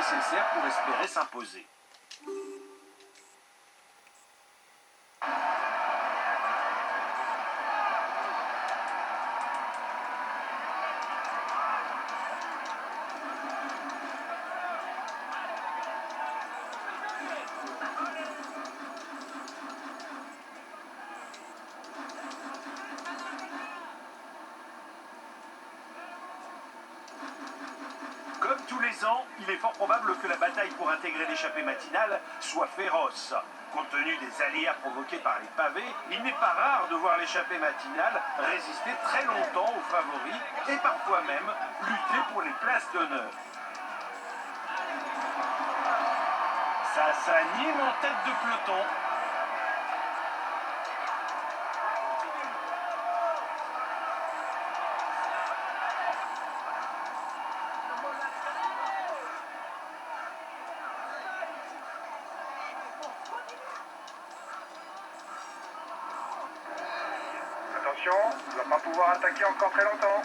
nécessaires pour espérer s'imposer. Comme tous les ans, il est fort probable que la bataille pour intégrer l'échappée matinale soit féroce. Compte tenu des aléas provoqués par les pavés, il n'est pas rare de voir l'échappée matinale résister très longtemps aux favoris et parfois même lutter pour les places d'honneur. Ça s'anime en tête de peloton. Attention, on ne va pas pouvoir attaquer encore très longtemps.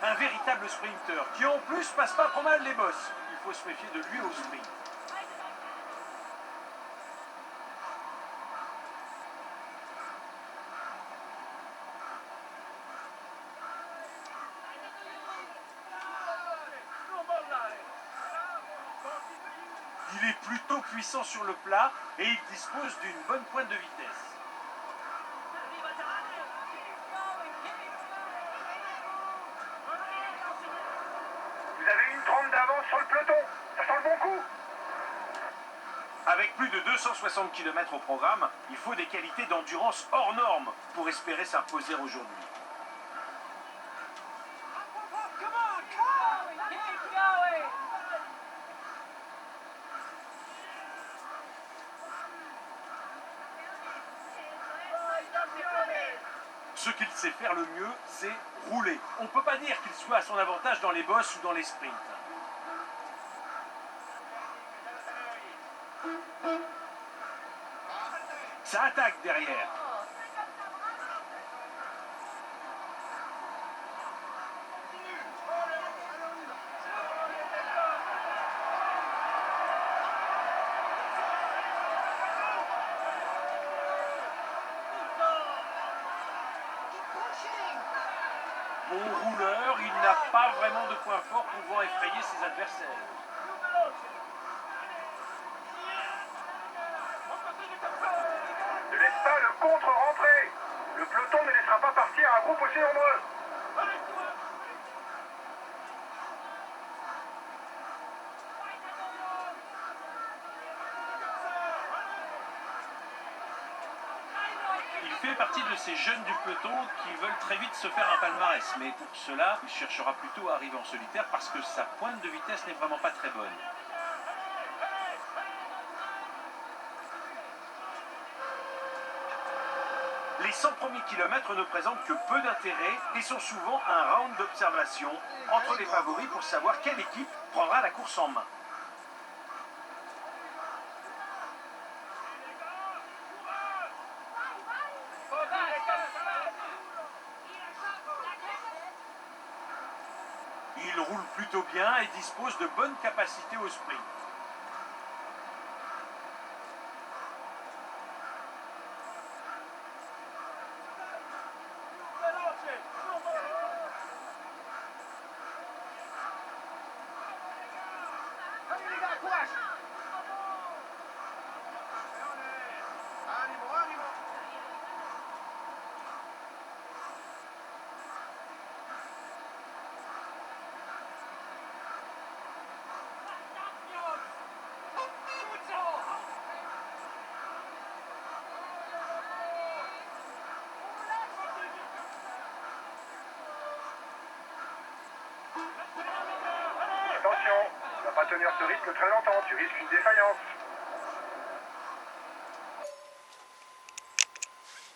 Un véritable sprinter qui en plus passe pas trop mal les bosses. Il faut se méfier de lui au sprint. Il est plutôt puissant sur le plat et il dispose d'une bonne pointe de vitesse. Vous avez une trempe d'avance sur le peloton. Ça sent le bon coup. Avec plus de 260 km au programme, il faut des qualités d'endurance hors normes pour espérer s'imposer aujourd'hui. Ce qu'il sait faire le mieux, c'est rouler. On ne peut pas dire qu'il soit à son avantage dans les bosses ou dans les sprints. Ça attaque derrière. Bon rouleur, il n'a pas vraiment de point fort pouvant effrayer ses adversaires. Ne laisse pas le contre rentrer. Le peloton ne laissera pas partir un groupe aussi nombreux. Il fait partie de ces jeunes du peloton qui veulent très vite se faire un palmarès. Mais pour cela, il cherchera plutôt à arriver en solitaire parce que sa pointe de vitesse n'est vraiment pas très bonne. Les 100 premiers kilomètres ne présentent que peu d'intérêt et sont souvent un round d'observation entre les favoris pour savoir quelle équipe prendra la course en main. Il roule plutôt bien et dispose de bonnes capacités au sprint. Attention, tu ne vas pas tenir ce risque très longtemps, tu risques une défaillance.